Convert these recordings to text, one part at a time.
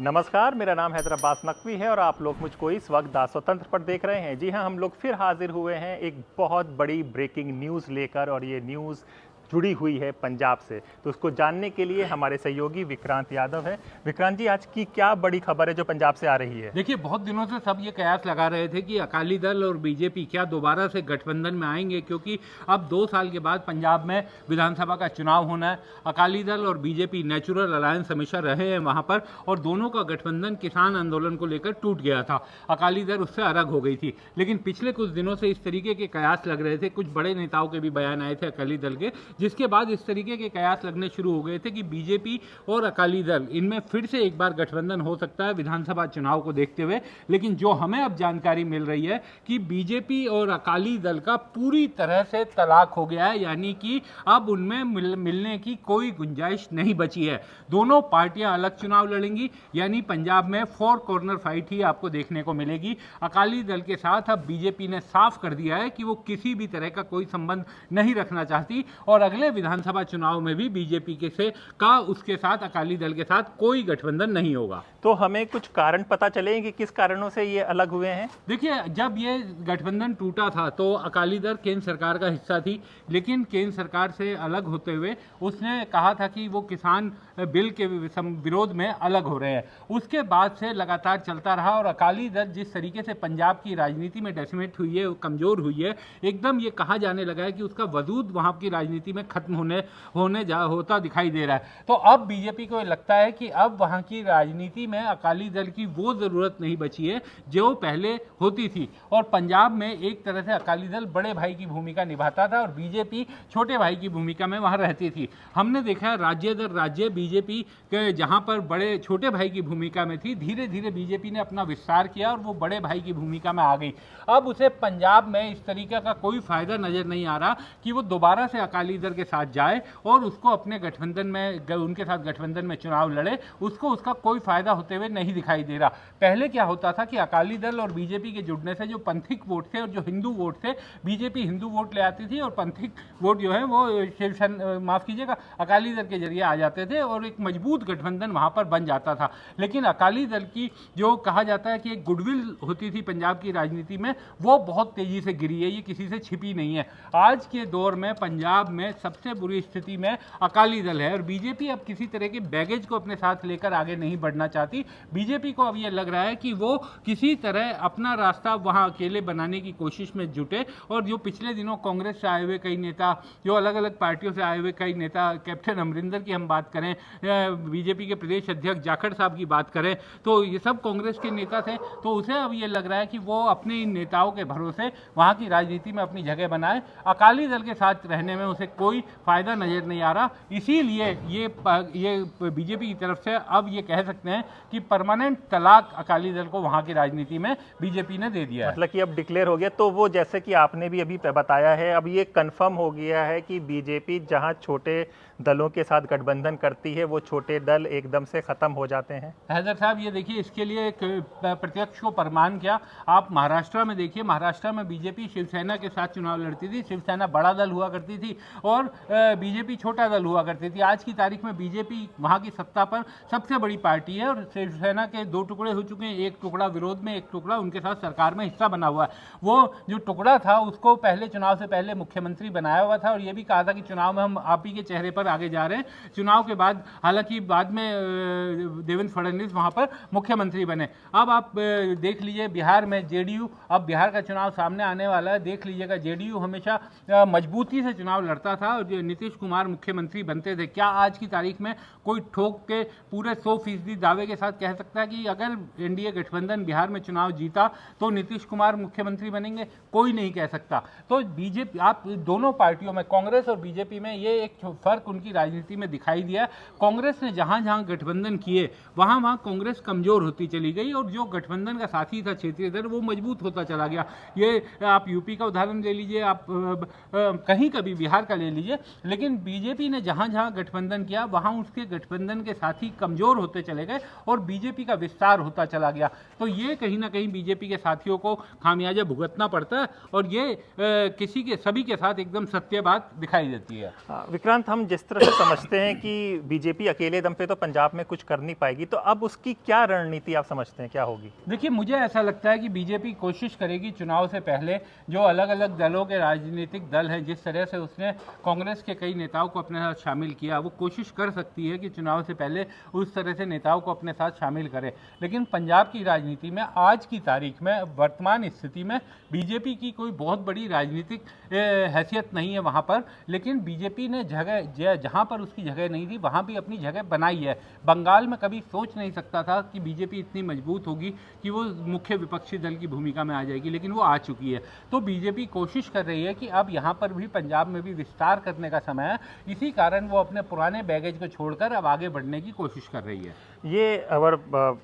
नमस्कार, मेरा नाम हैदर अब्बास नकवी है और आप लोग मुझको इस वक्त दास स्वतंत्र पर देख रहे हैं। जी हाँ, हम लोग फिर हाजिर हुए हैं एक बहुत बड़ी ब्रेकिंग न्यूज़ लेकर, और ये न्यूज़ जुड़ी हुई है पंजाब से। तो उसको जानने के लिए हमारे सहयोगी विक्रांत यादव है। विक्रांत जी, आज की क्या बड़ी खबर है जो पंजाब से आ रही है? देखिए, बहुत दिनों से सब ये कयास लगा रहे थे कि अकाली दल और बीजेपी क्या दोबारा से गठबंधन में आएंगे, क्योंकि अब 2 साल के बाद पंजाब में विधानसभा का चुनाव होना है। अकाली दल और बीजेपी नेचुरल अलायंस हमेशा रहे हैं वहाँ पर, और दोनों का गठबंधन किसान आंदोलन को लेकर टूट गया था। अकाली दल उससे अलग हो गई थी, लेकिन पिछले कुछ दिनों से इस तरीके के कयास लग रहे थे। कुछ बड़े नेताओं के भी बयान आए थे अकाली दल के, जिसके बाद इस तरीके के कयास लगने शुरू हो गए थे कि बीजेपी और अकाली दल इनमें फिर से एक बार गठबंधन हो सकता है विधानसभा चुनाव को देखते हुए। लेकिन जो हमें अब जानकारी मिल रही है कि बीजेपी और अकाली दल का पूरी तरह से तलाक हो गया है, यानी कि अब उनमें मिलने की कोई गुंजाइश नहीं बची है। दोनों पार्टियां अलग चुनाव लड़ेंगी, यानी पंजाब में 4 कॉर्नर फाइट ही आपको देखने को मिलेगी। अकाली दल के साथ अब बीजेपी ने साफ कर दिया है कि वो किसी भी तरह का कोई संबंध नहीं रखना चाहती, और अगले विधानसभा चुनाव में भी बीजेपी उसके साथ अकाली दल के साथ कोई गठबंधन नहीं होगा। तो हमें कुछ कारण पता चले कि किस कारणों से ये अलग हुए हैं? देखिए, जब ये गठबंधन टूटा था तो अकाली दल केंद्र सरकार का हिस्सा थी, लेकिन केंद्र सरकार से अलग होते हुए उसने कहा था कि वो किसान बिल के विरोध में अलग हो रहे हैं। उसके बाद से लगातार चलता रहा, और अकाली दल जिस तरीके से पंजाब की राजनीति में डेसिमेट हुई है, कमज़ोर हुई है, एकदम ये कहा जाने लगा है कि उसका वजूद वहाँ की राजनीति में खत्म होता दिखाई दे रहा है। तो अब बीजेपी को लगता है कि अब वहाँ की राजनीति में अकाली दल की वो ज़रूरत नहीं बची है जो पहले होती थी, और पंजाब में एक तरह से अकाली दल बड़े भाई की भूमिका निभाता था और बीजेपी छोटे भाई की भूमिका में वहाँ रहती थी। हमने देखा है राज्य दर राज्य बीजेपी के जहाँ पर बड़े छोटे भाई की भूमिका में थी, धीरे धीरे बीजेपी ने अपना विस्तार किया और वो बड़े भाई की भूमिका में आ गई। अब उसे पंजाब में इस तरीके का कोई फायदा नजर नहीं आ रहा कि वो दोबारा से अकाली दल के साथ जाए और उसको अपने गठबंधन में, उनके साथ गठबंधन में चुनाव लड़े। उसको उसका कोई फायदा होते हुए नहीं दिखाई दे रहा। पहले क्या होता था कि अकाली दल और बीजेपी के जुड़ने से जो पंथिक वोट थे और जो हिंदू वोट थे, बीजेपी हिंदू वोट ले आती थी और पंथिक वोट जो है वो अकाली दल के जरिए आ जाते थे और एक मजबूत गठबंधन वहां पर बन जाता था। लेकिन अकाली दल की जो कहा जाता है कि एक गुडविल होती थी पंजाब की राजनीति में, वो बहुत तेजी से गिरी है, ये किसी से छिपी नहीं है। आज के दौर में पंजाब में सबसे बुरी स्थिति में अकाली दल है, और बीजेपी अब किसी तरह के बैगेज को अपने साथ लेकर आगे नहीं बढ़ना चाहती। बीजेपी को अब ये लग रहा है कि वो किसी तरह अपना रास्ता वहां अकेले बनाने की कोशिश में जुटे, और जो पिछले दिनों कांग्रेस से आए हुए कई नेता, जो अलग अलग पार्टियों से आए हुए कई नेता, कैप्टन अमरिंदर की हम बात करें, बीजेपी के प्रदेश अध्यक्ष जाखड़ साहब की बात करें, तो ये सब कांग्रेस के नेता थे। तो उसे अब ये लग रहा है कि वो अपने इन नेताओं के भरोसे वहां की राजनीति में अपनी जगह बनाए। अकाली दल के साथ रहने में उसे कोई फायदा नजर नहीं आ रहा। इसीलिए ये बीजेपी की तरफ से अब ये कह सकते हैं कि परमानेंट तलाक अकाली दल को वहां की राजनीति में बीजेपी ने दे दिया है। मतलब कि अब डिक्लेयर हो गया। तो वो जैसे कि आपने भी अभी बताया है, अब ये कंफर्म हो गया है कि बीजेपी जहां छोटे दलों के साथ गठबंधन करती है, वो छोटे दल एकदम से खत्म हो जाते हैं। हैदर साहब, ये देखिए, इसके लिए एक प्रत्यक्ष को प्रमाण क्या, आप महाराष्ट्र में देखिए। महाराष्ट्र में बीजेपी शिवसेना के साथ चुनाव लड़ती थी, शिवसेना बड़ा दल हुआ करती थी और बीजेपी छोटा दल हुआ करती थी। आज की तारीख में बीजेपी वहाँ की सत्ता पर सबसे बड़ी पार्टी है, और शिवसेना के 2 टुकड़े हो चुके हैं, एक टुकड़ा विरोध में, एक टुकड़ा उनके साथ सरकार में हिस्सा बना हुआ है। वो जो टुकड़ा था उसको पहले चुनाव से पहले मुख्यमंत्री बनाया हुआ था, और ये भी कहा था कि चुनाव में हम आप ही के चेहरे पर आगे जा रहे हैं। चुनाव के बाद हालांकि बाद में देवेंद्र फडणवीस वहां पर मुख्यमंत्री बने। अब आप देख लीजिए बिहार में जेडीयू, अब बिहार का चुनाव सामने आने वाला है, देख लीजिएगा। जेडीयू हमेशा मजबूती से चुनाव लड़ता था और नीतीश कुमार मुख्यमंत्री बनते थे। क्या आज की तारीख में कोई ठोक के पूरे 100% दावे के साथ कह सकता है कि अगर एनडीए गठबंधन बिहार में चुनाव जीता तो नीतीश कुमार मुख्यमंत्री बनेंगे? कोई नहीं कह सकता। तो बीजेपी, आप दोनों पार्टियों में, कांग्रेस और बीजेपी में, ये एक फर्क उनकी राजनीति में दिखाई दिया। कांग्रेस ने जहां जहां गठबंधन किए वहां वहां कांग्रेस कमजोर होती चली गई, और जो गठबंधन का साथी था क्षेत्रीय दल, वो मजबूत होता चला गया। ये आप यूपी का उदाहरण ले लीजिए, आप कहीं का भी, बिहार का ले लीजिए। लेकिन बीजेपी ने जहां जहां गठबंधन किया वहां उसके गठबंधन के साथी कमजोर होते चले गए और बीजेपी का विस्तार होता चला गया। तो ये कहीं ना कहीं बीजेपी के साथियों को खामियाजा भुगतना पड़ता है और ये सभी के साथ एकदम सत्य बात दिखाई देती है। विक्रांत, हम जिस तरह से समझते हैं कि बीजेपी अकेले दम पे तो पंजाब में कुछ कर नहीं पाएगी, तो अब उसकी क्या रणनीति आप समझते हैं क्या होगी? देखिए, मुझे ऐसा लगता है कि बीजेपी कोशिश करेगी चुनाव से पहले जो अलग अलग दलों के राजनीतिक दल हैं, जिस तरह से उसने कांग्रेस के कई नेताओं को अपने साथ शामिल किया, वो कोशिश कर सकती है कि चुनाव से पहले उस तरह से नेताओं को अपने साथ शामिल करे। लेकिन पंजाब की राजनीति में आज की तारीख में, वर्तमान स्थिति में बीजेपी की कोई बहुत बड़ी राजनीतिक हैसियत नहीं है वहाँ पर। लेकिन बीजेपी ने जगह जहाँ पर उसकी जगह नहीं थी वहाँ भी अपनी जगह बनाई है। बंगाल में कभी सोच नहीं सकता था कि बीजेपी इतनी मजबूत होगी कि वो मुख्य विपक्षी दल की भूमिका में आ जाएगी, लेकिन वो आ चुकी है। तो बीजेपी कोशिश कर रही है कि अब यहाँ पर भी, पंजाब में भी विस्तार करने का समय है। इसी कारण वो अपने पुराने बैगेज को छोड़कर अब आगे बढ़ने की कोशिश कर रही है। ये अगर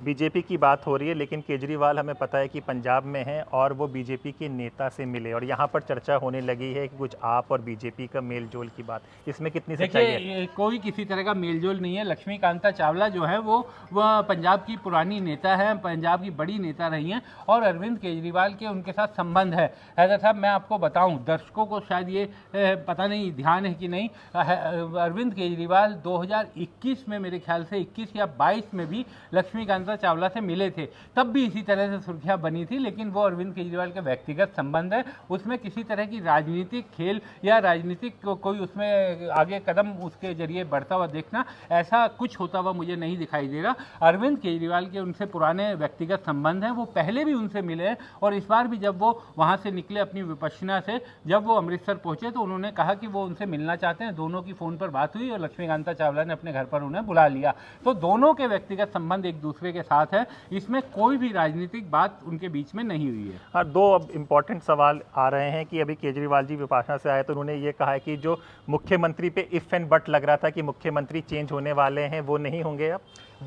बीजेपी की बात हो रही है, लेकिन केजरीवाल हमें पता है कि पंजाब में है और वो बीजेपी के नेता से मिले और यहाँ पर चर्चा होने लगी है कि कुछ आप और बीजेपी का मेलजोल की बात, इसमें कितनी सच्चाई है? देखिए, कोई किसी तरह का मेलजोल नहीं है। लक्ष्मीकांता चावला जो है वो पंजाब की पुरानी नेता है, पंजाब की बड़ी नेता रही हैं और अरविंद केजरीवाल के उनके साथ संबंध है। हैदर साहब, मैं आपको बताऊं, दर्शकों को शायद ये पता नहीं, ध्यान है कि नहीं, अरविंद केजरीवाल 2021 में, मेरे ख्याल से 21 या 22 में भी लक्ष्मीकांता चावला से मिले थे। तब भी इसी तरह से सुर्खियां बनी थी। लेकिन वो अरविंद केजरीवाल का व्यक्तिगत संबंध है, उसमें किसी तरह की राजनीतिक खेल या राजनीतिक कोई उसमें आगे कदम उसके जरिए बढ़ता हुआ देखना, ऐसा कुछ होता हुआ मुझे नहीं दिखाई दे रहा। अरविंद केजरीवाल के उनसे पुराने व्यक्तिगत संबंध हैं, वो पहले भी उनसे मिले हैं और इस बार भी जब वो वहाँ से निकले अपनी विपश्यना से, जब वो अमृतसर पहुंचे तो उन्होंने कहा कि वो उनसे मिलना चाहते हैं। दोनों की फ़ोन पर बात हुई और लक्ष्मीकांता चावला ने अपने घर पर उन्हें बुला लिया। तो दोनों के व्यक्तिगत संबंध एक दूसरे के साथ है, इसमें कोई भी राजनीतिक बात उनके बीच में नहीं हुई है। हाँ, दो अब इम्पॉर्टेंट सवाल आ रहे हैं कि अभी केजरीवाल जी विपाशना से आए तो उन्होंने ये कहा है कि जो मुख्यमंत्री पे इफ एंड बट लग रहा था कि मुख्यमंत्री चेंज होने वाले हैं, वो नहीं होंगे अब।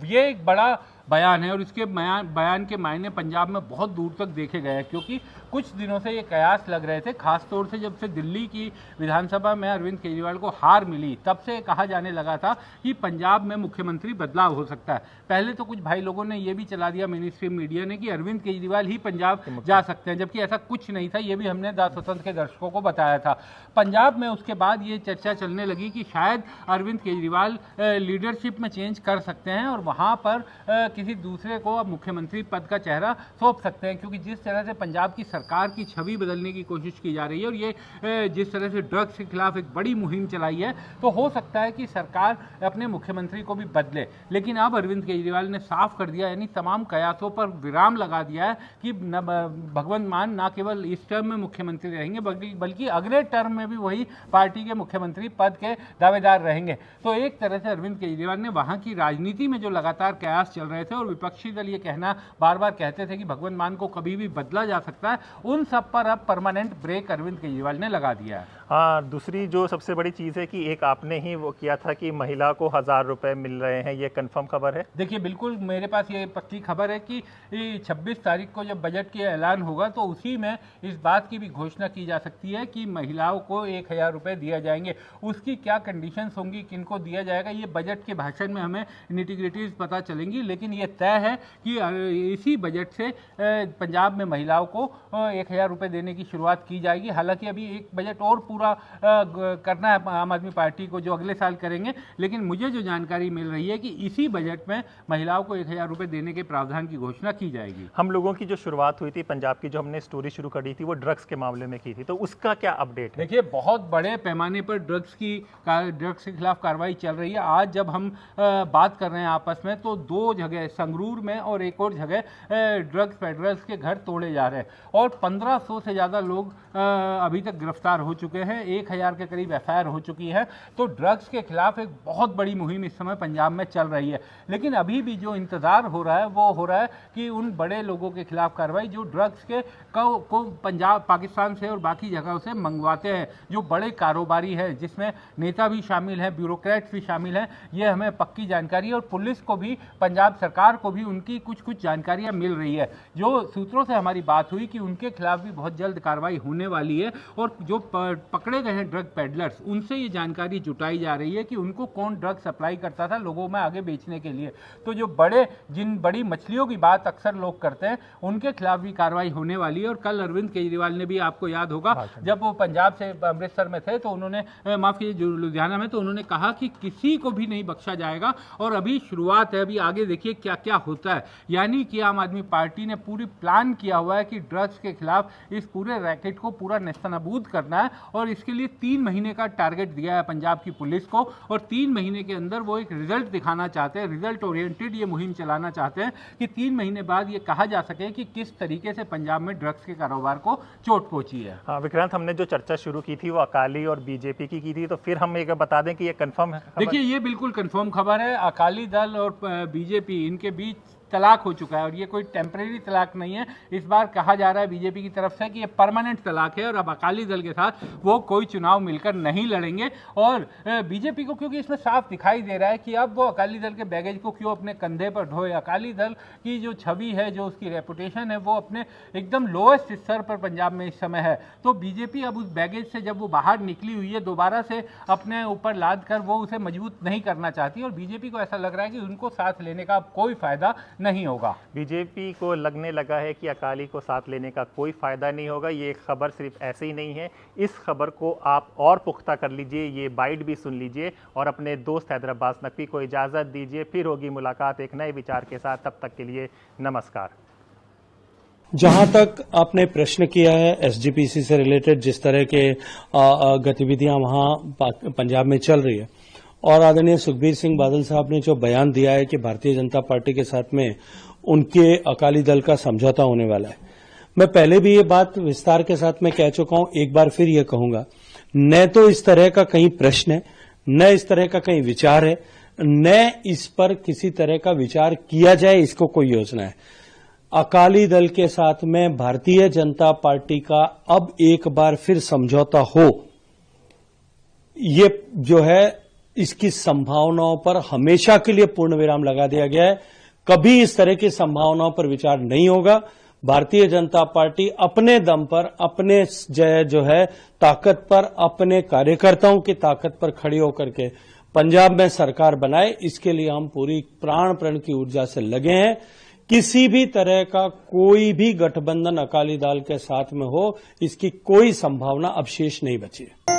ये एक बड़ा बयान है और इसके बयान के मायने पंजाब में बहुत दूर तक देखे गए हैं, क्योंकि कुछ दिनों से ये कयास लग रहे थे, खासतौर से जब से दिल्ली की विधानसभा में अरविंद केजरीवाल को हार मिली, तब से कहा जाने लगा था कि पंजाब में मुख्यमंत्री बदलाव हो सकता है। पहले तो कुछ भाई लोगों ने ये भी चला दिया, मिनिस्ट्री मीडिया ने, कि अरविंद केजरीवाल ही पंजाब जा सकते हैं, जबकि ऐसा कुछ नहीं था। ये भी हमने दास स्वतंत्र के दर्शकों को बताया था पंजाब में। उसके बाद ये चर्चा चलने लगी कि शायद अरविंद केजरीवाल लीडरशिप में चेंज कर सकते हैं और वहाँ पर किसी दूसरे को अब मुख्यमंत्री पद का चेहरा सौंप सकते हैं, क्योंकि जिस तरह से पंजाब की सरकार की छवि बदलने की कोशिश की जा रही है और ये जिस तरह से ड्रग्स के खिलाफ एक बड़ी मुहिम चलाई है, तो हो सकता है कि सरकार अपने मुख्यमंत्री को भी बदले। लेकिन अब अरविंद केजरीवाल ने साफ कर दिया, यानी तमाम कयासों पर विराम लगा दिया है कि भगवंत मान ना केवल इस टर्म में मुख्यमंत्री रहेंगे बल्कि अगले टर्म में भी वही पार्टी के मुख्यमंत्री पद के दावेदार रहेंगे। तो एक तरह से अरविंद केजरीवाल ने वहाँ की राजनीति में जो लगातार कयास चल रहे थे और विपक्षी दल ये कहना बार बार कहते थे कि भगवंत मान को कभी भी बदला जा सकता है, उन सब पर अब परमानेंट ब्रेक अरविंद केजरीवाल ने लगा दिया है। हाँ, दूसरी जो सबसे बड़ी चीज़ है कि एक आपने ही वो किया था कि महिला को 1000 रुपए मिल रहे हैं, ये कंफर्म खबर है? देखिए, बिल्कुल मेरे पास ये पक्की खबर है कि 26 तारीख को जब बजट का ऐलान होगा तो उसी में इस बात की भी घोषणा की जा सकती है कि महिलाओं को 1000 रुपये दिया जाएंगे। उसकी क्या कंडीशंस होंगी, किनको दिया जाएगा, ये बजट के भाषण में हमें निटिग्रिटीज पता चलेंगी। लेकिन ये तय है कि इसी बजट से पंजाब में महिलाओं को 1000 रुपये देने की शुरुआत की जाएगी। हालांकि अभी एक बजट और पूरा करना है आम आदमी पार्टी को, जो अगले साल करेंगे। लेकिन मुझे जो जानकारी मिल रही है कि इसी बजट में महिलाओं को 1000 रुपये देने के प्रावधान की घोषणा की जाएगी। हम लोगों की जो शुरुआत हुई थी पंजाब की, जो हमने स्टोरी शुरू करी थी, वो ड्रग्स के मामले में की थी, तो उसका क्या अपडेट है? देखिए, बहुत बड़े पैमाने पर ड्रग्स के खिलाफ कार्रवाई चल रही है। आज जब हम बात कर रहे हैं आपस में, तो 2 जगह, संगरूर में और एक और जगह, ड्रग्स पेडलर्स के घर तोड़े जा रहे हैं और 1500 से ज़्यादा लोग अभी तक गिरफ्तार हो चुके हैं, 1000 के करीब एफआईआर हो चुकी है। तो ड्रग्स के खिलाफ एक बहुत बड़ी मुहिम इस समय पंजाब में चल रही है। लेकिन अभी भी जो इंतज़ार हो रहा है वो हो रहा है कि उन बड़े लोगों के खिलाफ कार्रवाई जो ड्रग्स को पंजाब, पाकिस्तान से और बाकी जगहों से मंगवाते हैं, जो बड़े कारोबारी हैं, जिसमें नेता भी शामिल हैं, ब्यूरोक्रेट्स भी शामिल हैं। ये हमें पक्की जानकारी है और पुलिस को भी, पंजाब सरकार को भी उनकी कुछ जानकारियाँ मिल रही है। जो सूत्रों से हमारी बात हुई कि उनके खिलाफ भी बहुत जल्द कार्रवाई होने वाली है और जो पकड़े गए हैं ड्रग पेडलर्स, उनसे ये जानकारी जुटाई जा रही है कि उनको कौन ड्रग सप्लाई करता था लोगों में आगे बेचने के लिए। तो जो जिन बड़ी मछलियों की बात अक्सर लोग करते हैं, उनके खिलाफ भी कार्रवाई होने वाली है। और कल अरविंद केजरीवाल ने भी, आपको याद होगा, जब वो पंजाब से अमृतसर में थे तो उन्होंने, माफ कीजिए, लुधियाना में, तो उन्होंने कहा कि किसी को भी नहीं बख्शा जाएगा और अभी शुरुआत है, अभी आगे देखिए क्या क्या होता है। यानी कि आम आदमी पार्टी ने पूरी प्लान किया हुआ है कि ड्रग्स के खिलाफ इस पूरे रैकेट को पूरा नेस्तनाबूद करना है और इसके लिए 3 महीने का टारगेट दिया है पंजाब की पुलिस को और 3 महीने के अंदर वो एक रिजल्ट दिखाना चाहते हैं, रिजल्ट ओरिएंटेड ये मुहिम चलाना चाहते हैं कि 3 महीने बाद ये कहा जा सके कि किस तरीके से पंजाब में ड्रग्स के कारोबार को चोट पहुंची है। हाँ विक्रांत, हमने जो चर्चा शुरू की थी वो अकाली और बीजेपी की थी, तो फिर हम एक बता दें कि ये कंफर्म है। देखिए, ये बिल्कुल कंफर्म खबर है। अकाली दल और बीजेपी, इनके बीच तलाक हो चुका है और ये कोई टेम्परेरी तलाक नहीं है। इस बार कहा जा रहा है बीजेपी की तरफ से कि ये परमानेंट तलाक है और अब अकाली दल के साथ वो कोई चुनाव मिलकर नहीं लड़ेंगे। और बीजेपी को क्योंकि इसमें साफ दिखाई दे रहा है कि अब वो अकाली दल के बैगेज को क्यों अपने कंधे पर ढोए। अकाली दल की जो छवि है, जो उसकी रेपुटेशन है, वो अपने एकदम लोएस्ट स्तर पर पंजाब में इस समय है। तो बीजेपी अब उस बैगेज से जब वो बाहर निकली हुई है, दोबारा से अपने ऊपर लाद कर वो उसे मजबूत नहीं करना चाहती और बीजेपी को ऐसा लग रहा है कि उनको साथ लेने का अब कोई फायदा नहीं होगा। बीजेपी को लगने लगा है कि अकाली को साथ लेने का कोई फायदा नहीं होगा। ये खबर सिर्फ ऐसे ही नहीं है, इस खबर को आप और पुख्ता कर लीजिए, ये बाइट भी सुन लीजिए और अपने दोस्त हैदराबाद नकवी को इजाज़त दीजिए। फिर होगी मुलाकात एक नए विचार के साथ, तब तक के लिए नमस्कार। जहां तक आपने प्रश्न किया है एसजीपीसी से रिलेटेड, जिस तरह के गतिविधियां वहां पंजाब में चल रही है और आदरणीय सुखबीर सिंह बादल साहब ने जो बयान दिया है कि भारतीय जनता पार्टी के साथ में उनके अकाली दल का समझौता होने वाला है, मैं पहले भी ये बात विस्तार के साथ में कह चुका हूं, एक बार फिर ये कहूंगा, न तो इस तरह का कहीं प्रश्न है, न इस तरह का कहीं विचार है, न इस पर किसी तरह का विचार किया जाए, इसको कोई योजना है। अकाली दल के साथ में भारतीय जनता पार्टी का अब एक बार फिर समझौता हो, ये जो है इसकी संभावनाओं पर हमेशा के लिए पूर्ण विराम लगा दिया गया है। कभी इस तरह की संभावनाओं पर विचार नहीं होगा। भारतीय जनता पार्टी अपने दम पर, अपने जो है ताकत पर, अपने कार्यकर्ताओं की ताकत पर खड़ी होकर के पंजाब में सरकार बनाए, इसके लिए हम पूरी प्राण प्रण की ऊर्जा से लगे हैं। किसी भी तरह का कोई भी गठबंधन अकाली दल के साथ में हो, इसकी कोई संभावना अब शेष नहीं बची है।